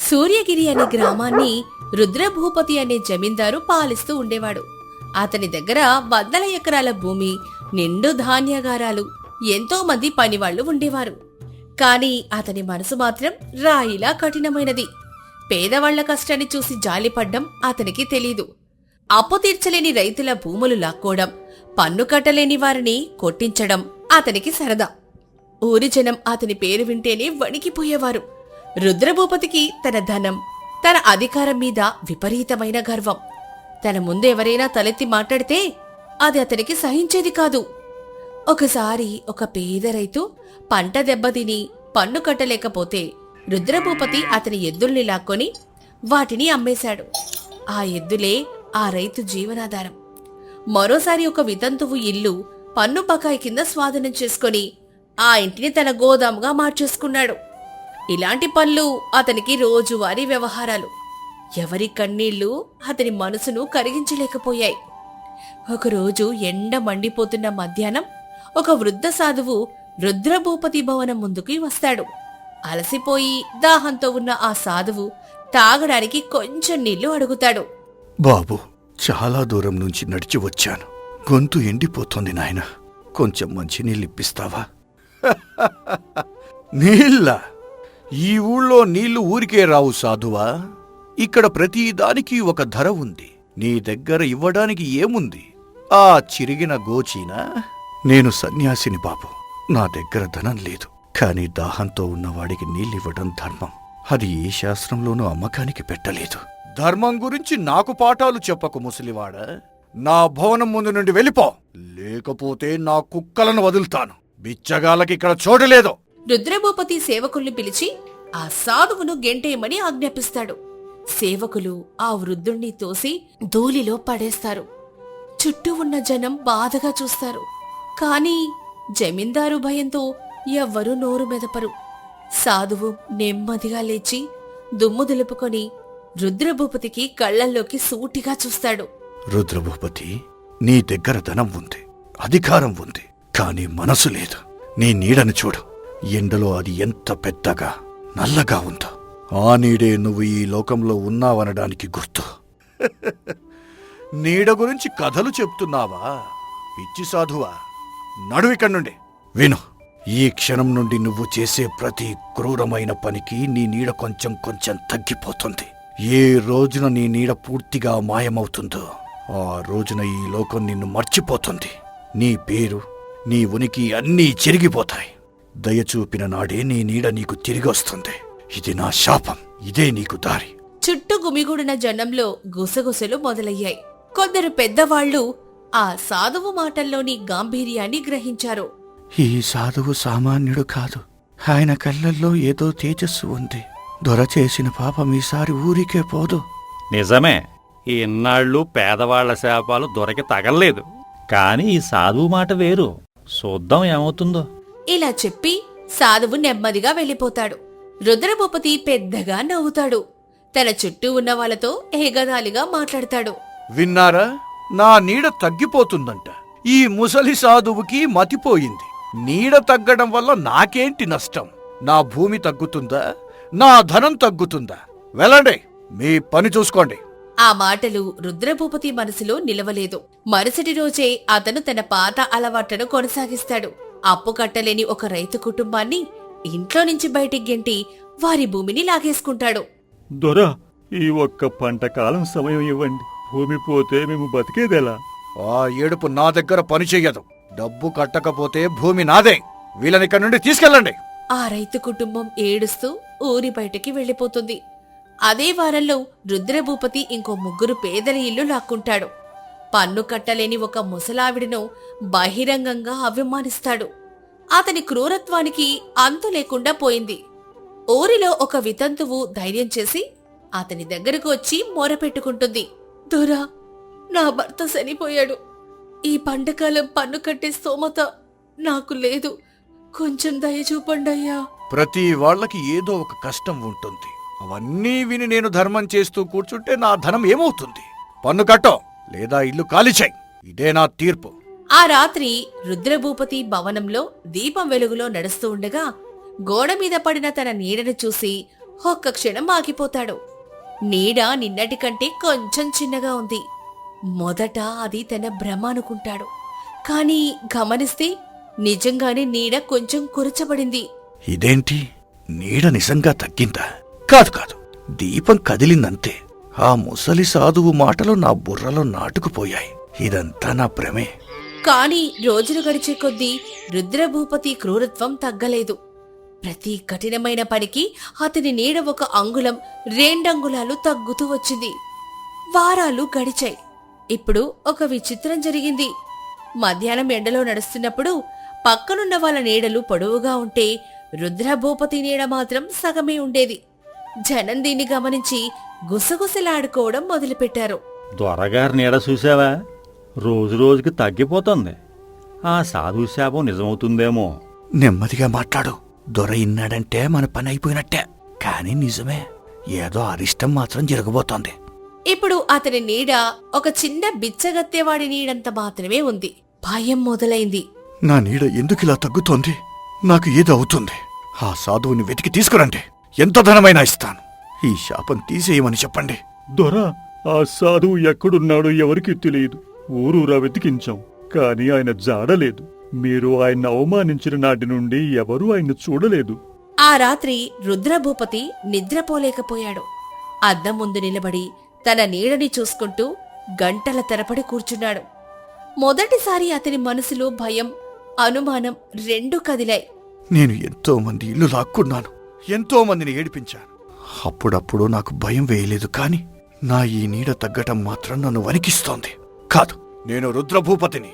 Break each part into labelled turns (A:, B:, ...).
A: సూర్యగిరి అనే గ్రామాన్ని రుద్రభూపతి అనే జమీందారు పాలిస్తూ ఉండేవాడు. అతని దగ్గర వందల ఎకరాల భూమి, నిండు ధాన్యాగారాలు, ఎంతో మంది పనివాళ్లు ఉండేవారు. కాని అతని మనసు మాత్రం రాయిలా కఠినమైనది. పేదవాళ్ల కష్టాన్ని చూసి జాలిపడ్డం అతనికి తెలీదు. అప్పు తీర్చలేని రైతుల భూములు లాక్కోవడం, పన్ను కట్టలేని వారిని కొట్టించడం అతనికి సరదా. ఊరి జనం అతని పేరు వింటేనే వణికిపోయేవారు. రుద్రభూపతికి తన ధనం, తన అధికారం మీద విపరీతమైన గర్వం. తన ముందెవరైనా తలెత్తి మాట్లాడితే అది అతనికి సహించేది కాదు. ఒకసారి ఒక పేద రైతు పంట దెబ్బతిని పన్ను కట్టలేకపోతే రుద్రభూపతి అతని ఎద్దుల్ని లాక్కొని వాటిని అమ్మేశాడు. ఆ ఎద్దులే ఆ రైతు జీవనాధారం. మరోసారి ఒక వితంతువు ఇల్లు పన్ను బకాయి కింద స్వాధీనం చేసుకుని ఆ ఇంటిని తన గోదాముగా మార్చేసుకున్నాడు. ఇలాంటి పనులు అతనికి రోజువారీ వ్యవహారాలు. ఎవరి కన్నీళ్లు అతని మనసును కరిగించలేకపోయాయి. ఒకరోజు ఎండ మండిపోతున్న మధ్యాహ్నం ఒక వృద్ధ సాధువు రుద్రభూపతి భవనం ముందుకి వస్తాడు. అలసిపోయి దాహంతో ఉన్న ఆ సాధువు తాగడానికి కొంచెం నీళ్లు అడుగుతాడు.
B: బాబు, చాలా దూరం నుంచి నడిచి వచ్చాను. గొంతు ఎండిపోతోంది నాయన. కొంచెం మంచి నీళ్ళిప్పిస్తావా? నీళ్ళ? ఈ ఊళ్ళో నీళ్లు ఊరికే రావు సాధువా. ఇక్కడ ప్రతిదానికి ఒక ధర ఉంది. నీ దగ్గర ఇవ్వడానికి ఏముంది? ఆ చిరిగిన గోచీనా? నేను సన్యాసిని బాబు. నా దగ్గర ధనం లేదు. కాని దాహంతో ఉన్నవాడికి నీళ్ళివ్వడం ధర్మం. అది ఏ శాస్త్రంలోనూ అమ్మకానికి పెట్టలేదు. ధర్మం గురించి నాకు పాఠాలు చెప్పకు ముసలివాడ. నా భవనం ముందు నుండి వెళ్ళిపో, లేకపోతే నా కుక్కలను వదులుతాను. బిచ్చగాళ్ళకి ఇక్కడ చోటులేదు.
A: రుద్రభూపతి సేవకుల్ని పిలిచి ఆ సాధువును గెంటేయమని ఆజ్ఞాపిస్తాడు. సేవకులు ఆ వృద్ధుణ్ణి తోసి ధూళిలో పడేస్తారు. చుట్టూ ఉన్న జనం బాధగా చూస్తారు. కాని జమీందారు భయంతో ఎవ్వరూ నోరు మెదపరు. సాధువు నెమ్మదిగా లేచి దుమ్ము దులుపుకొని రుద్రభూపతికి కళ్లల్లోకి సూటిగా చూస్తాడు.
B: రుద్రభూపతి, నీ దగ్గర ధనం ఉంది, అధికారం ఉంది, కాని మనసు లేదు. నీ నీడను చూడు. ఎండలో అది ఎంత పెద్దగా నల్లగా ఉందో. ఆ నీడే నువ్వు ఈ లోకంలో ఉన్నావనడానికి గుర్తు. నీడ గురించి కథలు చెప్తున్నావా? పిచ్చి సాధువా, నడువిక్కడి నుండి. విను, ఈ క్షణం నుండి నువ్వు చేసే ప్రతి క్రూరమైన పనికి నీ నీడ కొంచెం కొంచెం తగ్గిపోతుంది. ఏ రోజున నీ నీడ పూర్తిగా మాయమవుతుందో ఆ రోజున ఈ లోకం నిన్ను మర్చిపోతుంది. నీ పేరు, నీ ఉనికి అన్నీ చెరిగిపోతాయి. దయచూపిన నాడే నీ నీడ నీకు తిరిగొస్తుంది. ఇది నా శాపం. ఇదే నీకు దారి.
A: చుట్టూ గుమిగూడిన జనంలో గుసగుసలు మొదలయ్యాయి. కొందరు పెద్దవాళ్లు ఆ సాధువు మాటల్లోని గాంభీర్యాన్ని గ్రహించారు.
B: ఈ సాధువు సామాన్యుడు కాదు. ఆయన కళ్ళల్లో ఏదో తేజస్సు ఉంది. దొర చేసిన పాపం ఈసారి ఊరికే పోదు.
C: నిజమే, ఇన్నాళ్ళు పేదవాళ్ల శాపాలు దొరకి తగల్లేదు. కాని ఈ సాధువు మాట వేరు. చూద్దాం ఏమవుతుందో.
A: ఇలా చెప్పి సాధువు నెమ్మదిగా వెళ్ళిపోతాడు. రుద్రభూపతి పెద్దగా నవ్వుతాడు. తన చుట్టూ ఉన్న వాళ్లతో ఏగదాలిగా మాట్లాడతాడు.
B: విన్నారా? నా నీడ తగ్గిపోతుందంట. ఈ ముసలి సాధువుకి మతిపోయింది. నీడ తగ్గడం వల్ల నాకేంటి నష్టం? నా భూమి తగ్గుతుందా? నా ధనం తగ్గుతుందా? వెళ్ళండి, మీ పని చూసుకోండి.
A: ఆ మాటలు రుద్రభూపతి మనసులో నిలవలేదు. మరుసటి రోజే అతను తన పాత అలవాట్లను కొనసాగిస్తాడు. అప్పు కట్టలేని ఒక రైతు కుటుంబాన్ని ఇంట్లో నుంచి బయటికి గెంటి వారి భూమిని లాగేసుకుంటాడు.
C: దొరా, ఈ ఒక్క పంటకాలం సమయం ఇవ్వండి. భూమి పోతే మేము బతికేదెలా?
B: ఆ ఏడుపు నా దగ్గర పని చెయ్యదు. డబ్బు కట్టకపోతే భూమి నాదే. వీళ్ళనిక్కడి నుండి తీసుకెళ్ళండి.
A: ఆ రైతు కుటుంబం ఏడుస్తూ ఊరి బయటికి వెళ్లిపోతుంది. అదే వారంలో రుద్రభూపతి ఇంకో 3 పేదల ఇల్లు లాక్కుంటాడు. పన్ను కట్టలేని ఒక ముసలావిడను బహిరంగంగా అవమానిస్తాడు. అతని క్రూరత్వానికి అంతు లేకుండా పోయింది. ఊరిలో ఒక వితంతువు ధైర్యం చేసి అతని దగ్గరకు వచ్చి మొరపెట్టుకుంటుంది. దొరా, నా భర్త చనిపోయాడు. ఈ పంటకాలం పన్ను కట్టే స్తోమత నాకు లేదు. కొంచెం దయ చూపండయ్యా.
B: ప్రతి వాళ్ళకి ఏదో ఒక కష్టం ఉంటుంది. అవన్నీ విని నేను ధర్మం చేస్తూ కూర్చుంటే నా ధనం ఏమవుతుంది? పన్ను కట్టో, లేదా ఇల్లు ఖాళీ చెయ్. ఇదే నా తీర్పు.
A: ఆ రాత్రి రుద్రభూపతి భవనంలో దీపం వెలుగులో నడుస్తూ ఉండగా గోడ మీద పడిన తన నీడను చూసి ఒక్క క్షణం ఆగిపోతాడు. నీడ నిన్నటి కంటే కొంచెం చిన్నగా ఉంది. మొదట అది తన భ్రమ అనుకుంటాడు. కాని గమనిస్తే నిజంగానే నీడ కొంచెం కురచబడింది.
B: ఇదేంటి, నీడ నిజంగా తగ్గిందా? కాదు కాదు, దీపం కదిలిందంతే. ఆ ముసలి సాధువు మాటలు నా బుర్రలో నాటుకుపోయాయి. ఇదంతా నా భ్రమే.
A: కాని రోజులు గడిచే కొద్దీ రుద్రభూపతి క్రూరత్వం తగ్గలేదు. ప్రతి కఠినమైన పనికి అతని నీడ 1 అంగుళం 2 అంగుళాలు తగ్గుతూ వచ్చింది. వారాలు గడిచాయి. ఇప్పుడు ఒక విచిత్రం జరిగింది. మధ్యాహ్నం ఎండలో నడుస్తున్నప్పుడు పక్కనున్న వాళ్ళ నీడలు పొడవుగా ఉంటే రుద్రభూపతి నీడ మాత్రం సగమే ఉండేది. జనం దీన్ని గమనించి గుసగుసలాడుకోవడం మొదలుపెట్టారు.
C: దొరగారి నీడ చూసావా? రోజురోజుకి తగ్గిపోతుంది. ఆ సాధువు శాపం నిజమవుతుందేమో.
B: నెమ్మదిగా మాట్లాడు. దొర ఇన్నాడంటే మన పని అయిపోయినట్టే. కాని నిజమే, ఏదో అరిష్టం మాత్రం జరగబోతోంది.
A: ఇప్పుడు అతని నీడ ఒక చిన్న బిచ్చగత్తెవాడి నీడంత మాత్రమే ఉంది. భయం మొదలైంది.
B: నా నీడ ఎందుకిలా తగ్గుతోంది? నాకు ఏదవుతుంది? ఆ సాధువుని వెతికి తీసుకురండి. ఎంత ధనమైనా ఇస్తాను. ఈ శాపం తీసేయమని చెప్పండి.
C: దొర, ఆ సాధువు ఎక్కడున్నాడో ఎవరికీ తెలియదు. ఊరూరా వెతికించాం, కాని ఆయన జాడలేదు. మీరు ఆయన్ని అవమానించిన నాటి నుండి ఎవరూ ఆయన్ని చూడలేదు.
A: ఆ రాత్రి రుద్రభూపతి నిద్రపోలేకపోయాడు. అద్దం ముందు నిలబడి తన నీడని చూసుకుంటూ గంటల తరబడి కూర్చున్నాడు. మొదటిసారి అతని మనసులో భయం, అనుమానం రెండూ కదిలాయి.
B: నేను ఎంతో మంది ఇల్లు లాక్కున్నాను, ఎంతో మందిని ఏడిపించాను. అప్పుడప్పుడు నాకు భయం వేయలేదు. కాని నా ఈ నీడ తగ్గటం మాత్రం నన్ను వణికిస్తోంది. కాదు, నేను రుద్రభూపతిని.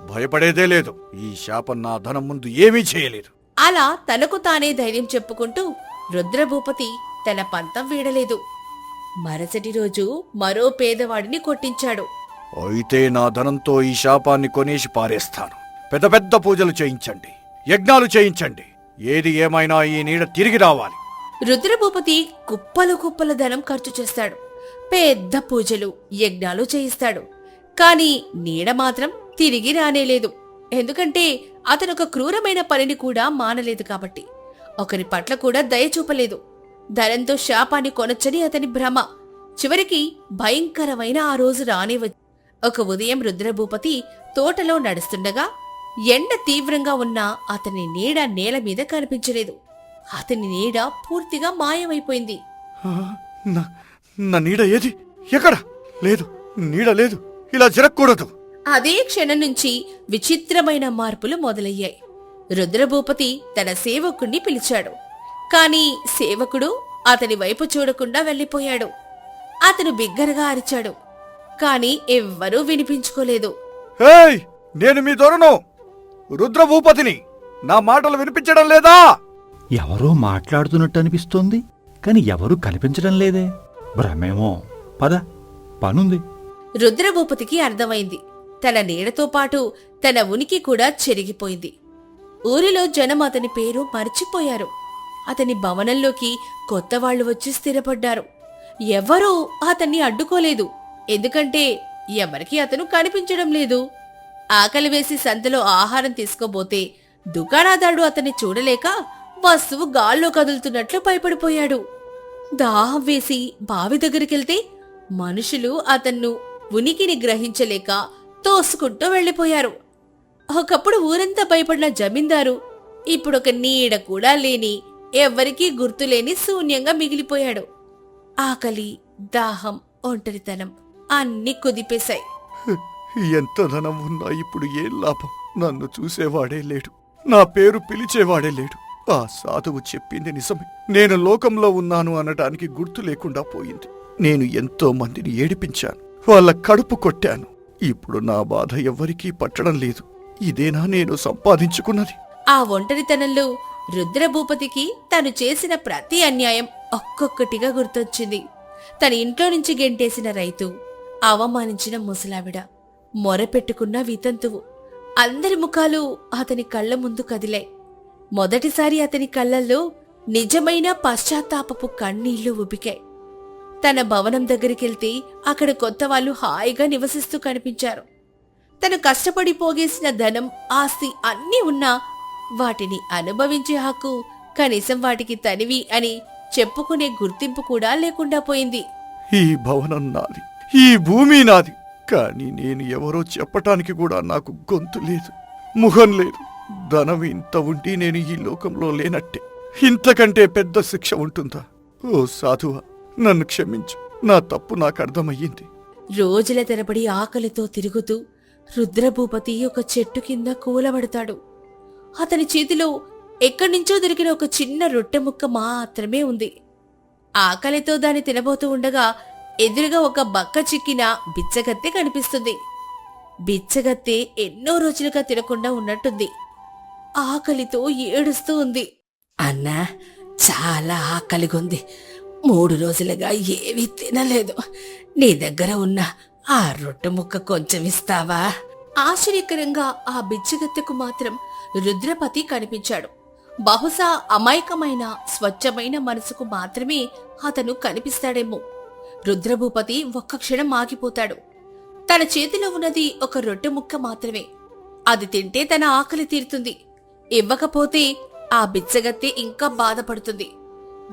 B: భయపడేదే లేదు. ఈ శాపం నా ధనం ముందు ఏమీ చేయలేదు.
A: అలా తనకు తానే ధైర్యం చెప్పుకుంటూ రుద్రభూపతి తన పంతం వీడలేదు. మరుసటి రోజు మరో పేదవాడిని కొట్టించాడు.
B: అయితే నా ధనంతో ఈ శాపాన్ని కొనేసి పారేస్తాను. పెద్ద పెద్ద పూజలు చేయించండి, యజ్ఞాలు చేయించండి. ఏది ఏమైనా ఈ నీడ తిరిగి రావాలి.
A: రుద్రభూపతి కుప్పలు కుప్పల ధనం ఖర్చు చేస్తాడు. పెద్ద పూజలు, యజ్ఞాలు చేయిస్తాడు. కాని నీడ మాత్రం తిరిగి రానేలేదు. ఎందుకంటే అతనొక క్రూరమైన పనిని కూడా మానలేదు కాబట్టి. ఒకరి పట్ల కూడా దయ చూపలేదు. ధనంతో శాపాన్ని కొనొచ్చని అతని భ్రమ. చివరికి భయంకరమైన ఆ రోజు రానివచ్చు. ఒక ఉదయం రుద్రభూపతి తోటలో నడుస్తుండగా ఎండ తీవ్రంగా ఉన్న అతని నీడ నేల మీద కనిపించలేదు. అతని నీడ పూర్తిగా మాయమైపోయింది.
B: నా నీడ ఏది? ఎక్కడ? లేదు, నీడ లేదు. ఇలా జరగకూడదు.
A: అదే క్షణం నుంచి విచిత్రమైన మార్పులు మొదలయ్యాయి. రుద్రభూపతి తన సేవకుణ్ణి పిలిచాడు. కాని సేవకుడు అతని వైపు చూడకుండా వెళ్లిపోయాడు. అతను బిగ్గరగా అరిచాడు. కాని ఎవ్వరూ వినిపించుకోలేదు.
B: ఏయ్, నేను మీ దొరను, రుద్రభూపతిని. నా మాటలు వినిపించడం లేదా?
C: ఎవరో మాట్లాడుతున్నట్టు అనిపిస్తోంది, కాని ఎవరూ కనిపించడం లేదే. భ్రమేమో. పద, పనుంది.
A: రుద్రభూపతికి అర్థమైంది. తన నీడతో పాటు తన ఉనికి కూడా చెరిగిపోయింది. ఊరిలో జనం అతని పేరు మర్చిపోయారు. అతని భవనంలోకి కొత్తవాళ్లు వచ్చి స్థిరపడ్డారు. ఎవరూ అతన్ని అడ్డుకోలేదు. ఎందుకంటే ఎవరికీ అతను కనిపించడం లేదు. ఆకలి వేసి సంతలో ఆహారం తీసుకోబోతే దుకాణదారుడు అతన్ని చూడలేక వస్తువు గాల్లో కదులుతున్నట్లు భయపడిపోయాడు. దాహం వేసి బావి దగ్గరికెళ్తే మనుషులు అతన్ను ఉనికిని గ్రహించలేక తోసుకుంటూ వెళ్లిపోయారు. ఒకప్పుడు ఊరంతా భయపడిన జమీందారు ఇప్పుడొక నీడ కూడా లేని, ఎవ్వరికీ గుర్తులేని శూన్యంగా మిగిలిపోయాడు. ఆకలి, దాహం, ఒంటరితనం అన్నీ కుదిపేశాయి.
B: ఎంత ధనం ఉన్నా ఇప్పుడు ఏం లాభం? నన్ను చూసేవాడే లేడు, నా పేరు పిలిచేవాడే లేడు. ఆ సాధువు చెప్పింది నిజమే. నేను లోకంలో ఉన్నాను అనడానికి గుర్తు లేకుండా పోయింది. నేను ఎంతో మందిని ఏడిపించాను, వాళ్ళ కడుపు కొట్టాను. ఇప్పుడు నా బాధ ఎవ్వరికీ పట్టడం లేదు. ఇదేనా నేను సంపాదించుకున్నది?
A: ఆ ఒంటరితనంలో రుద్రభూపతికి తను చేసిన ప్రతి అన్యాయం ఒక్కొక్కటిగా గుర్తొచ్చింది. తన ఇంట్లో నుంచి గెంటేసిన రైతు, అవమానించిన ముసలావిడ, మొరపెట్టుకున్న వితంతువు, అందరి ముఖాలు అతని కళ్ల ముందు కదిలాయి. మొదటిసారి అతని కళ్లల్లో నిజమైన పశ్చాత్తాపపు కన్నీళ్లు ఉబికాయి. తన భవనం దగ్గరికెళ్తే అక్కడ కొత్త వాళ్ళు హాయిగా నివసిస్తూ కనిపించారు. తను కష్టపడి పోగేసిన ధనం, ఆస్తి అన్నీ ఉన్నా వాటిని అనుభవించే హక్కు కనీసం వాటికి తనివి అని చెప్పుకునే గుర్తింపు కూడా లేకుండా పోయింది.
B: ఈ భవనం నాది, ఈ భూమి నాది, కానీ నేను ఎవరో చెప్పటానికి కూడా నాకు గొంతు లేదు, ముఖం లేదు. ధనం ఇంత ఉండి నేను ఈ లోకంలో లేనట్టే. ఇంతకంటే పెద్ద శిక్ష ఉంటుందా? ఓ సాధువా, నన్ను క్షమించు. నా తప్పు నాకు అర్థమయ్యింది.
A: రోజుల తరబడి ఆకలితో తిరుగుతూ రుద్రభూపతి ఒక చెట్టు కింద కూలబడతాడు. అతని చేతిలో ఎక్కడ్నుంచో దొరికిన ఒక చిన్న రొట్టె ముక్క మాత్రమే ఉంది. ఆకలితో దాన్ని తినబోతూ ఉండగా ఎదురుగా ఒక బక్క చిక్కిన బిచ్చగత్తె కనిపిస్తుంది. బిచ్చగత్తె ఎన్నో రోజులుగా తినకుండా ఉన్నట్టుంది. ఆకలితో ఏడుస్తూ ఉంది. అన్నా, చాలా ఆకలిగుంది. 3 రోజులుగా ఏమీ తినలేదు. నీ దగ్గర ఉన్న ఆ రొట్టె ముక్క కొంచెం ఇస్తావా? ఆశ్చర్యకరంగా ఆ బిచ్చగత్తెకు మాత్రం రుద్రపతి కనిపించాడు. బహుశా అమాయకమైన స్వచ్ఛమైన మనసుకు మాత్రమే అతను కనిపిస్తాడేమో. రుద్రభూపతి ఒక్క క్షణం ఆగిపోతాడు. తన చేతిలో ఉన్నది ఒక రొట్టె ముక్క మాత్రమే. అది తింటే తన ఆకలి తీరుతుంది. ఇవ్వకపోతే ఆ బిచ్చగత్తె ఇంకా బాధపడుతుంది.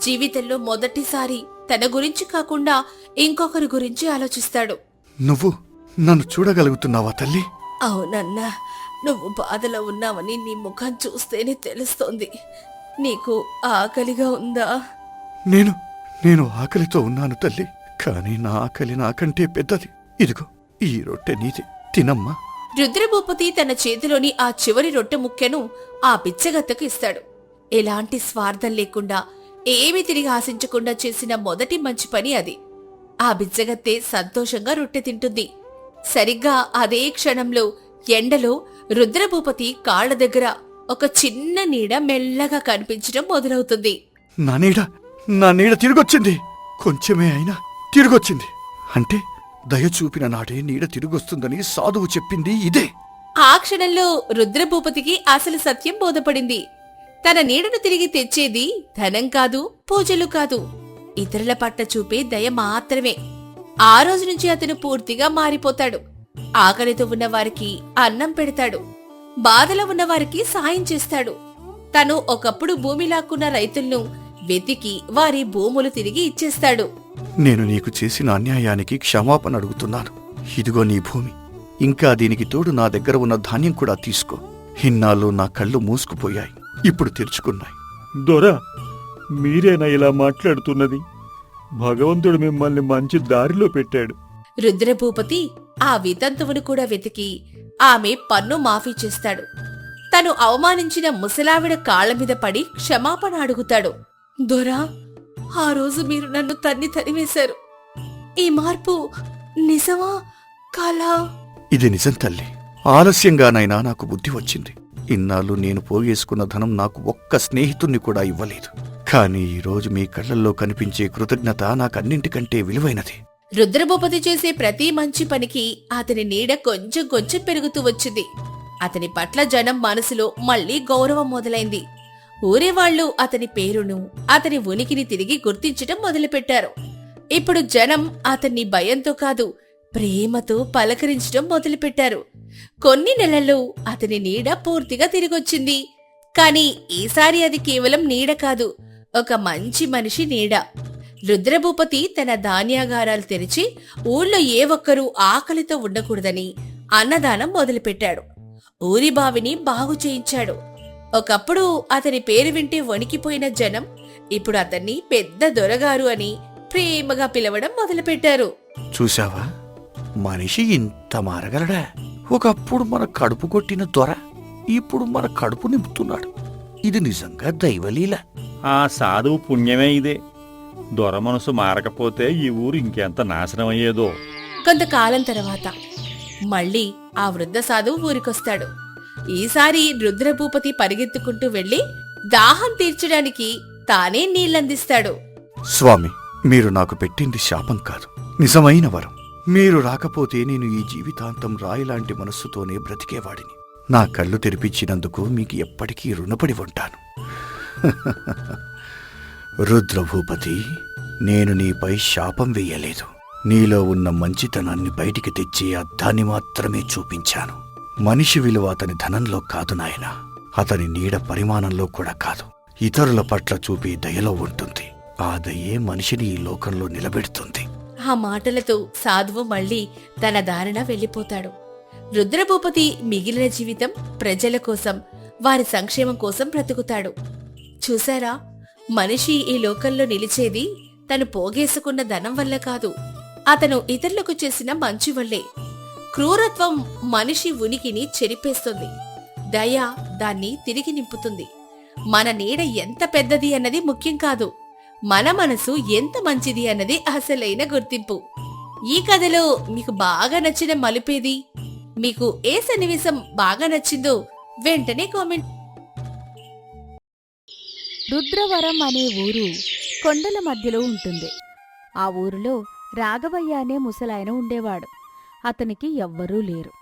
A: జీవితంలో మొదటిసారి తన గురించి కాకుండా ఇంకొకరి గురించి ఆలోచిస్తాడు.
B: నువ్వు నన్ను చూడగలుగుతున్నావా తల్లి?
A: అవునన్నా, నువ్వు బాధలో ఉన్నావని నీ ముఖం చూస్తేనే తెలుస్తోంది. నీకు ఆకలిగా ఉందా?
B: నేను ఆకలితో ఉన్నాను తల్లి, కానీ నా ఆకలి నాకంటే పెద్దది. ఇదిగో ఈ రొట్టె నీదే, తినమ్మా.
A: రుద్రభూపతి తన చేతిలోని ఆ చివరి రొట్టె ముక్కెను ఆ బిచ్చగత్తెకు ఇస్తాడు. ఎలాంటి స్వార్థం లేకుండా, ఏమీ తిరిగి ఆశించకుండా చేసిన మొదటి మంచి పని అది. ఆ బిచ్చగత్తె సంతోషంగా రొట్టె తింటుంది. సరిగ్గా అదే క్షణంలో ఎండలో రుద్రభూపతి కాళ్ల దగ్గర ఒక చిన్న నీడ మెల్లగా కనిపించడం మొదలవుతుంది.
B: నా నీడ తిరిగొచ్చింది. కొంచెమే అయినా తిరిగొచ్చింది. అంటే దయ చూపిన నాడే నీడ తిరిగొస్తుందని సాధువు చెప్పింది ఇదే.
A: ఆ క్షణంలో రుద్రభూపతికి అసలు సత్యం బోధపడింది. తన నీడను తిరిగి తెచ్చేది ధనం కాదు, పూజలు కాదు, ఇతరుల పట్ల చూపే దయ మాత్రమే. ఆ రోజు నుంచి అతను పూర్తిగా మారిపోతాడు. ఆకలితో ఉన్నవారికి అన్నం పెడతాడు, బాధలో ఉన్నవారికి సాయం చేస్తాడు. తను ఒకప్పుడు భూమి లాక్కున్న రైతులను వెతికి వారి భూములు తిరిగి ఇచ్చేస్తాడు.
B: నేను నీకు చేసిన అన్యాయానికి క్షమాపణ అడుగుతున్నాను. ఇదిగో నీ భూమి, ఇంకా దీనికి తోడు నా దగ్గర ఉన్న ధాన్యం కూడా తీసుకో. ఇన్నాళ్ళు నా కళ్ళు మూసుకుపోయాయి, ఇప్పుడు తెరుచుకున్నాయి.
C: దొరా, మీరేనా ఇలా మాట్లాడుతున్నది? భగవంతుడు మిమ్మల్ని మంచి దారిలో పెట్టాడు.
A: రుద్రభూపతి ఆ వితంతువును కూడా వెతికి ఆమె పన్ను మాఫీ చేస్తాడు. తను అవమానించిన ముసలావిడ కాళ్ల మీద పడి క్షమాపణ అడుగుతాడు. దొరా, ఆ రోజు మీరు నన్ను తరివేశారు. ఈ మార్పు నిజమా కలా?
B: ఇది నిజం తల్లి. ఆలస్యంగానైనా నాకు బుద్ధి వచ్చింది. ఇన్నాళ్ళు నేను పోగేసుకున్న ధనం నాకు ఒక్క స్నేహితుణ్ణి కూడా ఇవ్వలేదు. కానీ ఈరోజు మీ కళ్లల్లో కనిపించే కృతజ్ఞత నాకన్నింటికంటే విలువైనది.
A: రుద్రభూపతి చేసే ప్రతి మంచి పనికి అతని నీడ కొంచెం కొంచెం పెరుగుతూ వచ్చింది. అతని పట్ల జనం మనసులో మళ్లీ గౌరవం మొదలైంది. ఊరేవాళ్లు అతని పేరును, అతని ఉనికిని తిరిగి గుర్తించటం మొదలుపెట్టారు. ఇప్పుడు జనం అతన్ని భయంతో కాదు, ప్రేమతో పలకరించడం మొదలుపెట్టారు. కొన్ని నెలల్లో అతని నీడ పూర్తిగా తిరిగొచ్చింది. కాని ఈసారి అది కేవలం నీడ కాదు, ఒక మంచి మనిషి నీడ. రుద్రభూపతి తన ధాన్యాగారాలు తెరిచి ఊళ్ళో ఏ ఒక్కరూ ఆకలితో ఉండకూడదని అన్నదానం మొదలుపెట్టాడు. ఊరి బావిని బాగు చేయించాడు. ఒకప్పుడు అతని పేరు వింటే వణికిపోయిన జనం ఇప్పుడు అతన్ని పెద్ద దొరగారు అని ప్రేమగా పిలవడం మొదలుపెట్టారు.
B: చూశావా, మనిషి ఇంత మారగలడా? ఒకప్పుడు మన కడుపు కొట్టిన దొర ఇప్పుడు మన కడుపు నింపుతున్నాడు. ఇది నిజంగా దైవలీల.
C: ఆ సాధువు పుణ్యమే ఇదే. దొర మనసు మారకపోతే ఈ ఊరు ఇంకెంత నాశనమయ్యేదో.
A: కొంతకాలం తర్వాత మళ్ళీ ఆ వృద్ధ సాధువు ఊరికొస్తాడు. ఈసారి రుద్రభూపతి పరిగెత్తుకుంటూ వెళ్లి దాహం తీర్చడానికి తానే నీళ్లందిస్తాడు.
B: స్వామి, మీరు నాకు పెట్టింది శాపం కాదు, నిజమైన వరం. మీరు రాకపోతే నేను ఈ జీవితాంతం రాయిలాంటి మనస్సుతోనే బ్రతికేవాడిని. నా కళ్ళు తెరిపించినందుకు మీకు ఎప్పటికీ రుణపడి ఉంటాను. రుద్రభూపతి, నేను నీపై శాపం వెయ్యలేదు. నీలో ఉన్న మంచితనాన్ని బయటికి తెచ్చి అద్దాన్ని మాత్రమే చూపించాను. మనిషి విలువ అతని ధనంలో కాదు నాయనా, అతని నీడ పరిమాణంలో కూడా కాదు, ఇతరుల పట్ల చూపే దయలో ఉంటుంది. ఆ దయే మనిషిని ఈ లోకంలో నిలబెడుతుంది.
A: ఆ మాటలతో సాధువు మళ్ళీ తన దారిన వెళ్ళిపోతాడు. రుద్రభూపతి మిగిలిన జీవితం ప్రజల కోసం, వారి సంక్షేమం కోసం బ్రతుకుతాడు. చూశారా, మనిషి ఈ లోకంలో నిలిచేది తను పోగేసుకున్న ధనం వల్ల కాదు, అతను ఇతరులకు చేసిన మంచి వల్లే. క్రూరత్వం మనిషి ఉనికిని చెరిపేస్తుంది, దయ దాన్ని తిరిగి నింపుతుంది. మన నీడ ఎంత పెద్దది అన్నది ముఖ్యం కాదు, మన మనసు ఎంత మంచిది అన్నది అసలైన గుర్తింపు. ఈ కథలో మీకు బాగా నచ్చిన మలుపేది? మీకు ఏ సన్నివేశం బాగా నచ్చిందో వెంటనే కామెంట్.
D: రుద్రవరం అనే ఊరు కొండల మధ్యలో ఉంటుంది. ఆ ఊరిలో రాఘవయ్య అనే ముసలాయన ఉండేవాడు. అతనికి ఎవ్వరూ లేరు.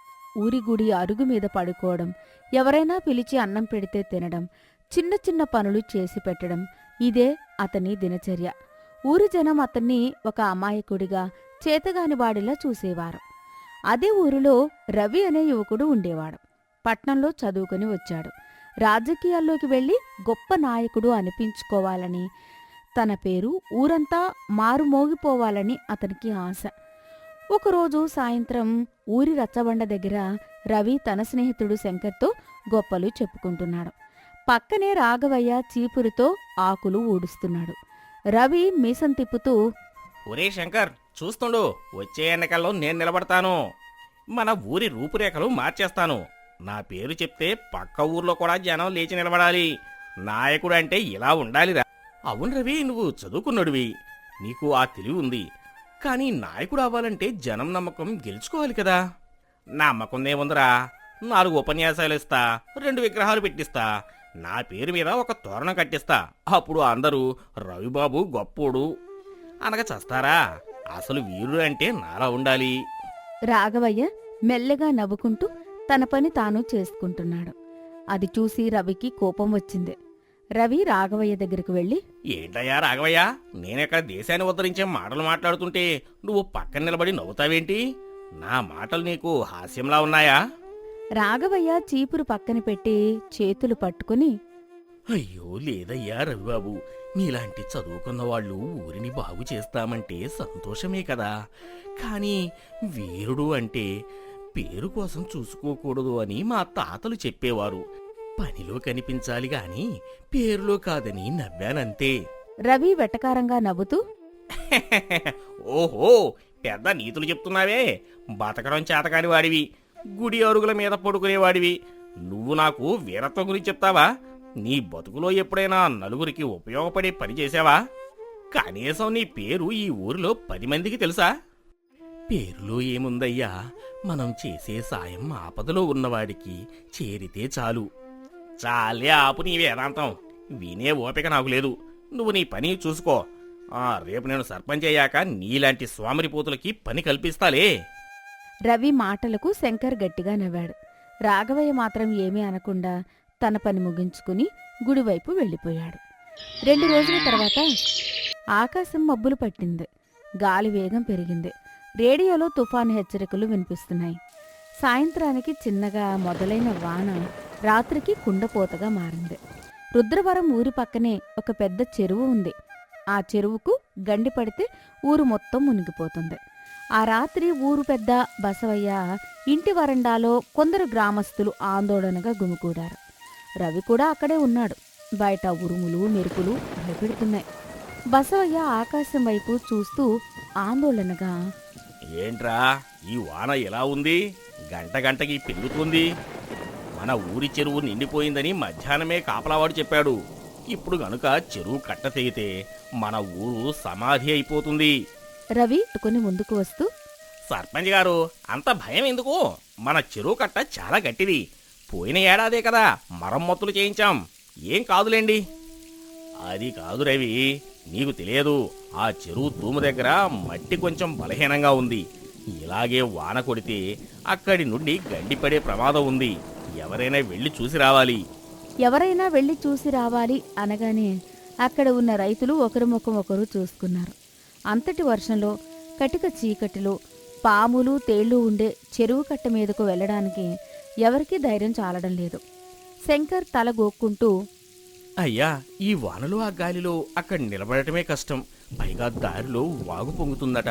D: ఊరి గుడి అరుగు మీద పడుకోవడం, ఎవరైనా పిలిచి అన్నం పెడితే తినడం, చిన్న చిన్న పనులు చేసి పెట్టడం, ఇదే అతని దినచర్య. ఊరి జనం అతన్ని ఒక అమాయకుడిగా, చేతగానివాడిలా చూసేవారు. అదే ఊరిలో రవి అనే యువకుడు ఉండేవాడు. పట్నంలో చదువుకుని వచ్చాడు. రాజకీయాల్లోకి వెళ్లి గొప్ప నాయకుడు అనిపించుకోవాలని, తన పేరు ఊరంతా మారుమోగిపోవాలని అతనికి ఆశ. ఒకరోజు సాయంత్రం ఊరి రచ్చబండ దగ్గర రవి తన స్నేహితుడు శంకర్తో గొప్పలు చెప్పుకుంటున్నాడు. పక్కనే రాఘవయ్య చీపురుతో ఆకులు ఊడుస్తున్నాడు. రవి మీసం తిప్పుతూ,
E: ఒరే శంకర్, చూస్తుండు, వచ్చే ఎన్నికల్లో నేను నిలబడతాను. మన ఊరి రూపురేఖలు మార్చేస్తాను. నా పేరు చెప్తే పక్క ఊర్లో కూడా జనం లేచి నిలబడాలి. నాయకుడు అంటే ఇలా ఉండాలిరా. అవును రవి, నువ్వు చదువుకున్నాడువి, నీకు ఆ తెలివి ఉంది. కానీ నాయకుడు అవ్వాలంటే జనం నమ్మకం గెలుచుకోవాలి కదా. నమ్మకందేముందిరా, 4 ఉపన్యాసాలు ఇస్తా, 2 విగ్రహాలు పెట్టిస్తా, నా పేరు మీద ఒక తోరణం కట్టిస్తా. అప్పుడు అందరూ రవిబాబు గొప్పోడు అనగ చస్తారా? అసలు వీరుడు అంటే నాలా ఉండాలి.
D: రాఘవయ్య మెల్లగా నవ్వుకుంటూ తన పని తాను చేసుకుంటున్నాడు. అది చూసి రవికి కోపం వచ్చింది. రవి రాఘవయ్య దగ్గరికి వెళ్లి,
E: ఏంటయ్యా రాఘవయ్య, నేనెక్కడ దేశాన్ని ఉద్ధరించే మాటలు మాట్లాడుతుంటే నువ్వు పక్కన నిలబడి నవ్వుతావేంటి? నా మాటలు నీకు హాస్యంలా ఉన్నాయా?
D: రాఘవయ్య చీపురు పక్కన పెట్టి చేతులు పట్టుకుని,
E: అయ్యో లేదయ్యా రవిబాబు, మీలాంటి చదువుకున్న వాళ్ళు ఊరిని బాగు చేస్తామంటే సంతోషమే కదా. కానీ వీరుడు అంటే పేరు కోసం చూసుకోకూడదు అని మా తాతలు చెప్పేవారు. పనిలో కనిపించాలి గాని పేరులో కాదని నవ్వానంతే.
D: రవి వెటకారంగా నవ్వుతూ,
E: ఓహో, పెద్ద నీతులు చెప్తున్నావే. బతకడం చేతకాని వాడివి, గుడి అరుగుల మీద పడుకునేవాడివి, నువ్వు నాకు వీరత్వం గురించి చెప్తావా? నీ బతుకులో ఎప్పుడైనా నలుగురికి ఉపయోగపడే పని చేశావా? కనీసం నీ పేరు ఈ ఊరిలో 10 మందికి తెలుసా? పేరులో ఏముందయ్యా, మనం చేసే సాయం ఆపదలో ఉన్నవాడికి చేరితే చాలు. చాలే ఆపు నీ వేదాంతం, వినే ఓపిక నాకు లేదు. నువ్వు నీ పని చూసుకో. రేపు నేను సర్పంచ్ అయ్యాక నీలాంటి స్వామిరిపోతులకి పని కల్పిస్తాలే.
D: రవి మాటలకు శంకర్ గట్టిగా నవ్వాడు. రాఘవయ్య మాత్రం ఏమీ అనకుండా తన పని ముగించుకుని గుడివైపు వెళ్ళిపోయాడు. 2 రోజుల తర్వాత ఆకాశం మబ్బులు పట్టింది. గాలి వేగం పెరిగింది. రేడియోలో తుఫాను హెచ్చరికలు వినిపిస్తున్నాయి. సాయంత్రానికి చిన్నగా మొదలైన వాన రాత్రికి కుండపోతగా మారింది. రుద్రవరం ఊరి పక్కనే ఒక పెద్ద చెరువు ఉంది. ఆ చెరువుకు గండి పడితే ఊరు మొత్తం మునిగిపోతుంది. ఆ రాత్రి ఊరు పెద్ద బసవయ్య ఇంటి వరండాలో కొందరు గ్రామస్తులు ఆందోళనగా గుమికూడారు. రవి కూడా అక్కడే ఉన్నాడు. బయట ఉరుములు మెరుపులు భయపెడుతున్నాయి. బసవయ్య ఆకాశం వైపు చూస్తూ ఆందోళనగా,
E: ఏంట్రా ఈ వాన ఎలా ఉంది? గంట గంటకి పెరుగుతుంది. మన ఊరి చెరువు నిండిపోయిందని మధ్యాహ్నమే కాపలావాడు చెప్పాడు. ఇప్పుడు గనుక చెరువు కట్ట తెగితే మన ఊరు సమాధి అయిపోతుంది.
D: రవి టుకొని ముందుకు వస్తూ,
E: సర్పంచ్ గారు, అంత భయం ఎందుకు? మన చెరువు కట్ట చాలా గట్టిది. పోయిన ఏడాదే కదా మరమ్మతులు చేయించాం, ఏం కాదులేండి. అది కాదు రవి, నీకు తెలియదు, ఆ చెరువు తూము దగ్గర మట్టి కొంచెం బలహీనంగా ఉంది. ఇలాగే వాన కొడితే అక్కడి నుండి గండిపడే ప్రమాదం ఉంది. ఎవరైనా వెళ్ళి చూసి రావాలి.
D: ఎవరైనా వెళ్లి చూసి రావాలి అనగానే అక్కడ ఉన్న రైతులు ఒకరి ముఖం ఒకరు చూసుకున్నారు. అంతటి వర్షంలో కటిక చీకటిలో పాములు తేళ్లు ఉండే చెరువు కట్ట మీదకు వెళ్లడానికి ఎవరికీ ధైర్యం చాలడం లేదు. శంకర్ తల గోక్కుంటూ,
E: అయ్యా, ఈ వానలో ఆ గాలిలో అక్కడ నిలబడటమే కష్టం. పైగా దారిలో వాగు పొంగుతుందట.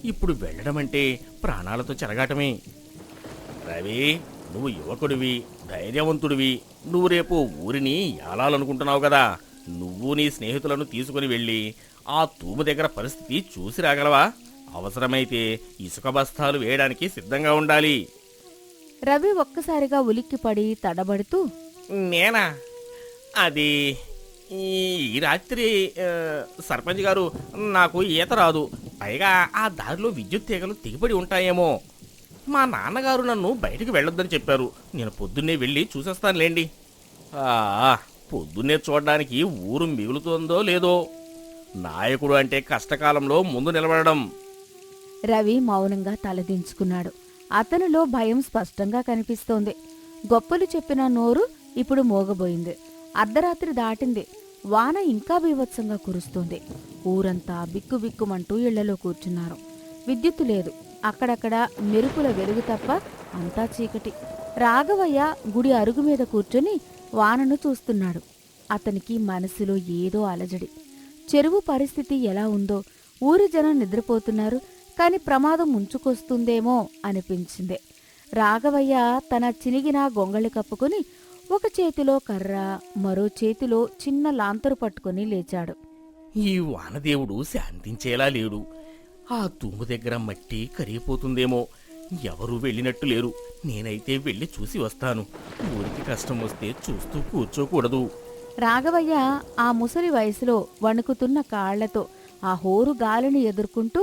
E: ఇప్పుడు వెళ్ళడమంటే ప్రాణాలతో చెలగాటమే. రవి, నువ్వు యువకుడివి, ధైర్యవంతుడివి. నువ్వు రేపు ఊరిని ఏలాలనుకుంటున్నావు కదా. నువ్వు నీ స్నేహితులను తీసుకుని వెళ్ళి ఆ తూము దగ్గర పరిస్థితి చూసి రాగలవా? అవసరమైతే ఇసుక బస్తాలు వేయడానికి సిద్ధంగా ఉండాలి.
D: రవి ఒక్కసారిగా ఉలిక్కిపడి తడబడుతూ,
E: నేనా? అది ఈ రాత్రి సర్పంచ్ గారు, నాకు ఈత రాదు. పైగా ఆ దారిలో విద్యుత్ తీగలు తెగిపడి ఉంటాయేమో. మా నాన్నగారు నన్ను బయటికి వెళ్ళొద్దని చెప్పారు. నేను పొద్దున్నే వెళ్ళి చూసేస్తానులేండి. పొద్దున్నే చూడడానికి ఊరు మిగులుతుందో లేదో. నాయకుడు అంటే కష్టకాలంలో ముందు నిలబడడం.
D: రవి మౌనంగా తలదించుకున్నాడు. అతనిలో భయం స్పష్టంగా కనిపిస్తోంది. గొప్పలు చెప్పిన నోరు ఇప్పుడు మోగబోయింది. అర్ధరాత్రి దాటింది. వాన ఇంకా బీభత్సంగా కురుస్తోంది. ఊరంతా బిక్కుబిక్కుమంటూ ఇళ్లలో కూర్చున్నారు. విద్యుత్తు లేదు. అక్కడక్కడ మెరుపుల వెలుగు తప్ప అంతా చీకటి. రాఘవయ్య గుడి అరుగు మీద కూర్చొని వానను చూస్తున్నాడు. అతనికి మనసులో ఏదో అలజడి. చెరువు పరిస్థితి ఎలా ఉందో, ఊరి జనం నిద్రపోతున్నారు, కాని ప్రమాదం ముంచుకొస్తుందేమో అనిపించింది. రాఘవయ్య తన చినిగిన గొంగళి కప్పుకుని ఒక చేతిలో కర్ర, మరో చేతిలో చిన్న లాంతరు పట్టుకుని లేచాడు.
E: ఈ వానదేవుడు శాంతించేలా లేడు. ఆ తూము దగ్గర మట్టి కరిగిపోతుందేమో. ఎవరూ వెళ్ళినట్టు లేరు. నేనైతే వెళ్ళి చూసి వస్తాను. ఊరికి కష్టం వస్తే చూస్తూ కూర్చోకూడదు.
D: రాఘవయ్య ఆ ముసలి వయసులో వణుకుతున్న కాళ్లతో ఆ హోరు గాలిని ఎదుర్కొంటూ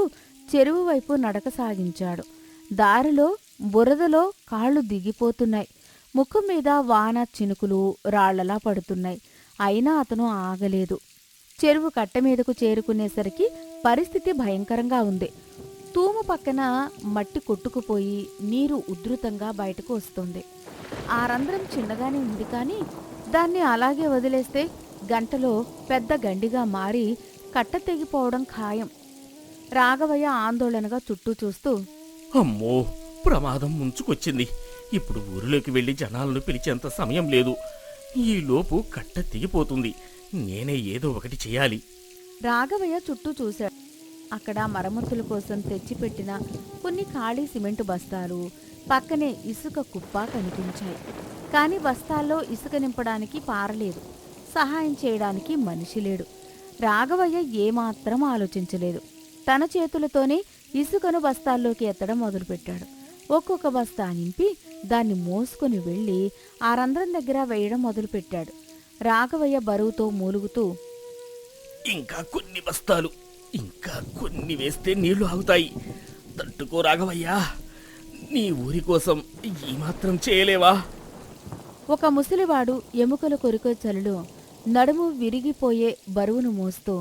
D: చెరువు వైపు నడక సాగించాడు. దారిలో బురదలో కాళ్ళు దిగిపోతున్నాయి. ముఖం మీద వాన చినుకులు రాళ్లలా పడుతున్నాయి. అయినా అతను ఆగలేదు. చెరువు కట్టమీదకు చేరుకునేసరికి పరిస్థితి భయంకరంగా ఉంది. తూము పక్కన మట్టి కొట్టుకుపోయి నీరు ఉధృతంగా బయటకు వస్తుంది. ఆ రంధ్రం చిన్నగానే ఉంది, కానీ దాన్ని అలాగే వదిలేస్తే గంటలో పెద్ద గండిగా మారి కట్ట తెగిపోవడం ఖాయం. రాఘవయ్య ఆందోళనగా చుట్టూ చూస్తూ,
E: అమ్మో, ప్రమాదం ముంచుకొచ్చింది. ఇప్పుడు ఊరిలోకి వెళ్లి జనాలను పిలిచేంత సమయం లేదు. ఈలోపు కట్ట తెగిపోతుంది. నేనే ఏదో ఒకటి చేయాలి.
D: రాఘవయ్య చుట్టూ చూశాడు. అక్కడ మరమ్మతుల కోసం తెచ్చిపెట్టిన కొన్ని ఖాళీ సిమెంటు బస్తాలు, పక్కనే ఇసుక కుప్ప కనిపించాయి. కాని బస్తాల్లో ఇసుక నింపడానికి పారలేదు. సహాయం చేయడానికి మనిషి లేడు. రాఘవయ్య ఏమాత్రం ఆలోచించలేదు. తన చేతులతోనే ఇసుకను బస్తాల్లోకి ఎత్తడం మొదలుపెట్టాడు. ఒక్కొక్క బస్తా నింపి దాన్ని మోసుకుని వెళ్లి ఆ రంధ్రం దగ్గర వేయడం మొదలుపెట్టాడు. రాఘవయ్య బరువుతో మూలుగుతూ,
E: ఇంకా కొన్ని బస్తాలు, ఇంకా కొన్ని వేస్తే నీళ్లు ఆగుతాయి. తట్టుకో రాఘవయ్యా, నీ ఊరి కోసం ఈ మాత్రం చేయలేవా?
D: ఒక ముసలివాడు ఎముకలు కొరికే చలిలో నడుము విరిగిపోయే బరువును మోస్తూ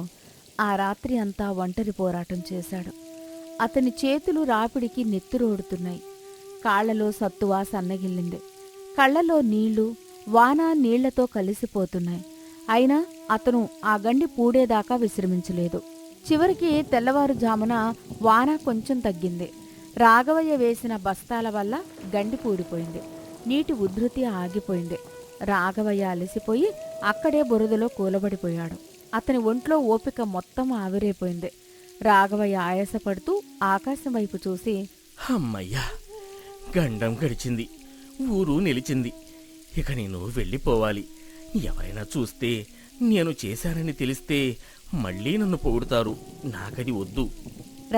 D: ఆ రాత్రి అంతా ఒంటరి పోరాటం చేశాడు. అతని చేతులు రాపిడికి నెత్తురోడుతున్నాయి. కాళ్లలో సత్తువ సన్నగిల్లింది. కళ్లలో నీళ్లు వాన నీళ్లతో కలిసిపోతున్నాయి. అయినా అతను ఆ గండి పూడేదాకా విశ్రమించలేదు. చివరికి తెల్లవారుజామున వాన కొంచెం తగ్గింది. రాఘవయ్య వేసిన బస్తాల వల్ల గండి పూడిపోయింది. నీటి ఉధృతి ఆగిపోయింది. రాఘవయ్య అలసిపోయి అక్కడే బురదలో కూలబడిపోయాడు. అతని ఒంట్లో ఓపిక మొత్తం ఆవిరైపోయింది. రాఘవయ్య ఆయాసపడుతూ ఆకాశం వైపు చూసి,
E: అమ్మయ్యా, గండం గడిచింది, ఊరు నిలిచింది. ఇక నేను వెళ్ళిపోవాలి. ఎవరైనా చూస్తే, నేను చేశానని తెలిస్తే మళ్ళీ నన్ను పొగుడుతారు. నాకది వద్దు.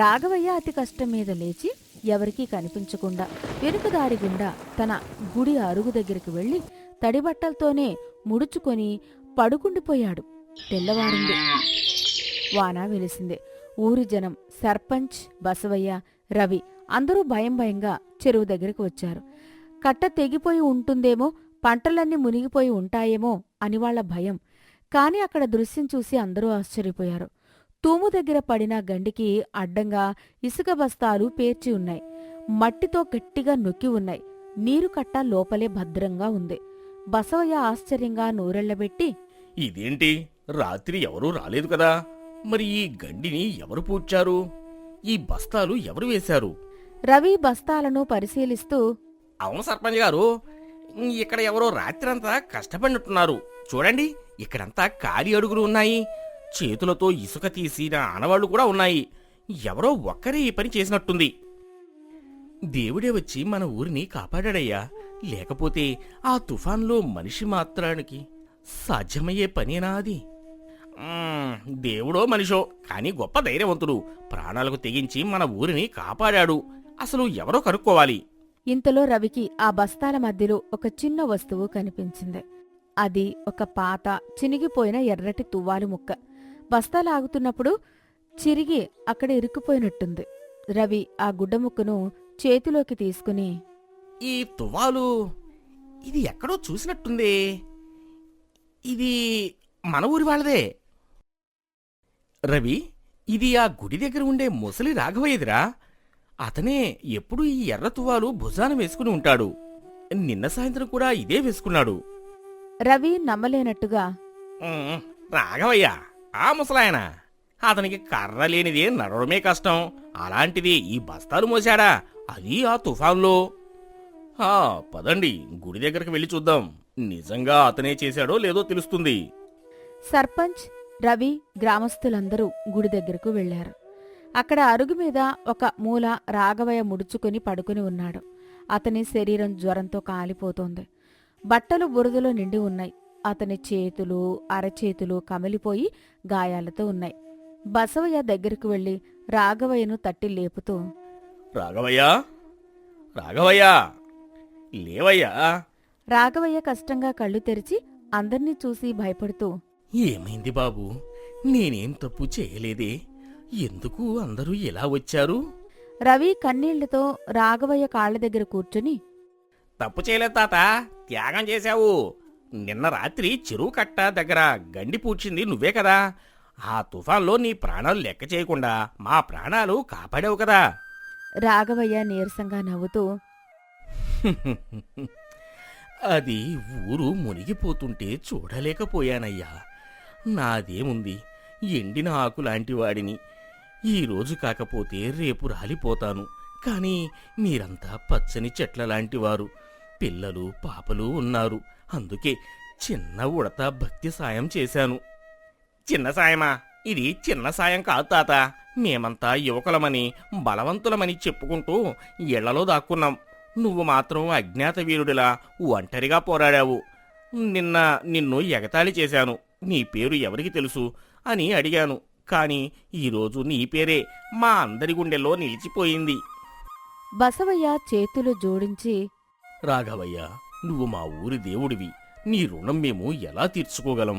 D: రాఘవయ్య అతి కష్టం మీద లేచి ఎవరికీ కనిపించకుండా వెనుకదారి గుండా తన గుడి అరుగు దగ్గరికి వెళ్లి తడిబట్టలతోనే ముడుచుకొని పడుకుండిపోయాడు. తెల్లవారింది. వాన వెలిసింది. ఊరి జనం, సర్పంచ్, బసవయ్య, రవి అందరూ భయం భయంగా చెరువు దగ్గరికి వచ్చారు. కట్ట తెగిపోయి ఉంటుందేమో, పంటలన్నీ మునిగిపోయి ఉంటాయేమో అని వాళ్ల భయం. కాని అక్కడ దృశ్యం చూసి అందరూ ఆశ్చర్యపోయారు. తూము దగ్గర పడిన గండికి అడ్డంగా ఇసుక బస్తాలు పేర్చి ఉన్నాయి. మట్టితో గట్టిగా నొక్కి ఉన్నాయి. నీరు కట్ట లోపలే భద్రంగా ఉంది. బసవయ్య ఆశ్చర్యంగా నూరెళ్లబెట్టి,
E: ఇదేంటి, రాత్రి ఎవరూ రాలేదు కదా? మరి ఈ గండిని ఎవరు పూడ్చారు? ఈ బస్తాలు ఎవరు వేశారు?
D: రవి బస్తాలను పరిశీలిస్తూ,
E: అవును సర్పంచ్ గారు, ఇక్కడ ఎవరో రాత్రంతా కష్టపడినట్టున్నారు. చూడండి, ఇక్కడంతా కాలి అడుగులు ఉన్నాయి. చేతులతో ఇసుక తీసిన ఆనవాళ్లు కూడా ఉన్నాయి. ఎవరో ఒక్కరే ఈ పని చేసినట్టుంది. దేవుడే వచ్చి మన ఊరిని కాపాడాడయ్యా. లేకపోతే ఆ తుఫాన్లో మనిషి మాత్రానికి సాధ్యమయ్యే పనేనా అది? దేవుడో మనిషో కానీ గొప్ప ధైర్యవంతుడు. ప్రాణాలకు తెగించి మన ఊరిని కాపాడాడు. అసలు ఎవరో కనుక్కోవాలి.
D: ఇంతలో రవికి ఆ బస్తాల మధ్యలో ఒక చిన్న వస్తువు కనిపించింది. అది ఒక పాత చినిగిపోయిన ఎర్రటి తువ్వాలు ముక్క. బస్తాలాగుతున్నప్పుడు చిరిగి అక్కడ ఇరుక్కుపోయినట్టుంది. రవి ఆ గుడ్డముక్కను చేతిలోకి తీసుకుని,
E: ఈ తువ్వాలు ఇది ఎక్కడో చూసినట్టుందే. ఇది మన ఊరి వాళ్ళదే. రవి, ఇది ఆ గుడి దగ్గర ఉండే ముసలి రాఘవయ్యదిరా. అతనే ఎప్పుడూ ఈ ఎర్ర తువ్వాలు భుజాన వేసుకుని ఉంటాడు. నిన్న సాయంత్రం కూడా ఇదే వేసుకున్నాడు.
D: రవి నమ్మలేనట్టుగా,
E: రాఘవయ్య ఆ ముసలాయన. అతనికి కర్ర లేనిదే నడవడమే కష్టం. అలాంటిది ఈ బస్తాలు మోశాడా, అది ఆ తుఫాన్లో. పదండి, గుడి దగ్గరకు వెళ్ళి చూద్దాం. నిజంగా అతనే చేశాడో లేదో తెలుస్తుంది.
D: సర్పంచ్, రవి, గ్రామస్తులందరూ గుడి దగ్గరకు వెళ్లారు. అక్కడ అరుగు మీద ఒక మూల రాఘవయ్య ముడుచుకుని పడుకుని ఉన్నాడు. అతని శరీరం జ్వరంతో కాలిపోతోంది. బట్టలు బురదలో నిండి ఉన్నాయి. అతని చేతులు, అరచేతులు కమిలిపోయి గాయాలతో ఉన్నాయి. బసవయ్య దగ్గరకు వెళ్లి రాఘవయ్యను తట్టి లేపుతూ,
E: రాఘవయ్యా, రాఘవయ్యా, లేవయ్యా.
D: రాఘవయ్య కష్టంగా కళ్ళు తెరిచి అందర్నీ చూసి భయపడుతూ,
E: ఏమైంది బాబూ? నేనేం తప్పు చేయలేదే. ఎందుకు అందరూ ఇలా వచ్చారు?
D: రవి కన్నీళ్లతో రాఘవయ్య కాళ్ల దగ్గర కూర్చుని,
E: తప్పు చేయలేదు తాత, త్యాగం చేశావు. నిన్న రాత్రి చెరువు కట్ట దగ్గర గండి పూడ్చింది నువ్వే కదా. ఆ తుఫాన్లో నీ ప్రాణాలు లెక్క చేయకుండా మా ప్రాణాలు కాపాడావు కదా.
D: రాఘవయ్య నీరసంగా నవ్వుతూ,
E: అది ఊరు మునిగిపోతుంటే చూడలేకపోయానయ్యా. నాదేముంది, ఎండిన ఆకులాంటి వాడిని. ఈరోజు కాకపోతే రేపు రాలిపోతాను. కాని మీరంతా పచ్చని చెట్లలాంటివారు. పిల్లలు పాపలు ఉన్నారు. అందుకే చిన్న ఉడత భక్తి సాయం చేశాను. చిన్న సాయమా? ఇది చిన్న సాయం కాదు తాత. మేమంతా యువకులమని, బలవంతులమని చెప్పుకుంటూ ఇళ్లలో దాక్కున్నాం. నువ్వు మాత్రం అజ్ఞాత వీరుడిలా ఒంటరిగా పోరాడావు. నిన్ను ఎగతాళి చేశాను. నీ పేరు ఎవరికి తెలుసు అని అడిగాను. కాని ఈరోజు నీ పేరే మా అందరి గుండెల్లో నిలిచిపోయింది.
D: బసవయ్య చేతులు జోడించి,
E: రాఘవయ్య, నువ్వు మా ఊరి దేవుడివి. నీ రుణం మేము ఎలా తీర్చుకోగలం?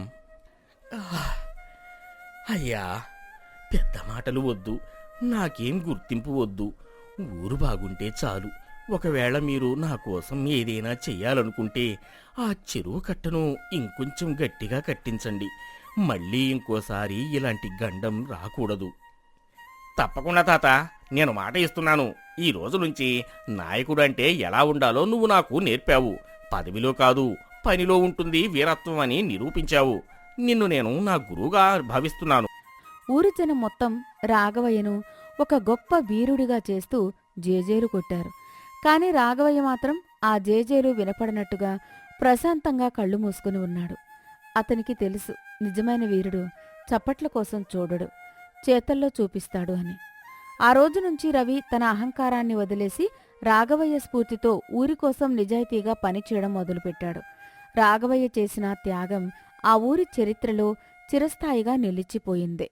E: అయ్యా, పెద్ద మాటలు వద్దు. నాకేం గుర్తింపు వద్దు. ఊరు బాగుంటే చాలు. ఒకవేళ మీరు నా కోసం ఏదైనా చెయ్యాలనుకుంటే ఆ చెరువు కట్టను ఇంకొంచెం గట్టిగా కట్టించండి. మళ్ళీ ఇంకోసారి ఇలాంటి గండం రాకూడదు. తప్పకుండా తాత, నేను మాట ఇస్తున్నాను. ఈ రోజు నుంచి నాయకుడు అంటే ఎలా ఉండాలో నువ్వు నాకు నేర్పావు. పదవిలో కాదు, పనిలో ఉంటుంది వీరత్వం అని నిరూపించావు. నిన్ను నేను నా గురువుగా భావిస్తున్నాను.
D: ఊరి జనం మొత్తం రాఘవయ్యను ఒక గొప్ప వీరుడిగా చేస్తూ జేజేలు కొట్టారు. కాని రాఘవయ్య మాత్రం ఆ జేజేలు వినపడనట్టుగా ప్రశాంతంగా కళ్ళు మూసుకుని ఉన్నాడు. అతనికి తెలుసు, నిజమైన వీరుడు చప్పట్ల కోసం చూడడు, చేతల్లో చూపిస్తాడు అని. ఆ రోజు నుంచి రవి తన అహంకారాన్ని వదిలేసి రాఘవయ్య స్ఫూర్తితో ఊరికోసం నిజాయితీగా పనిచేయడం మొదలుపెట్టాడు. రాఘవయ్య చేసిన త్యాగం ఆ ఊరి చరిత్రలో చిరస్థాయిగా నిలిచిపోయింది.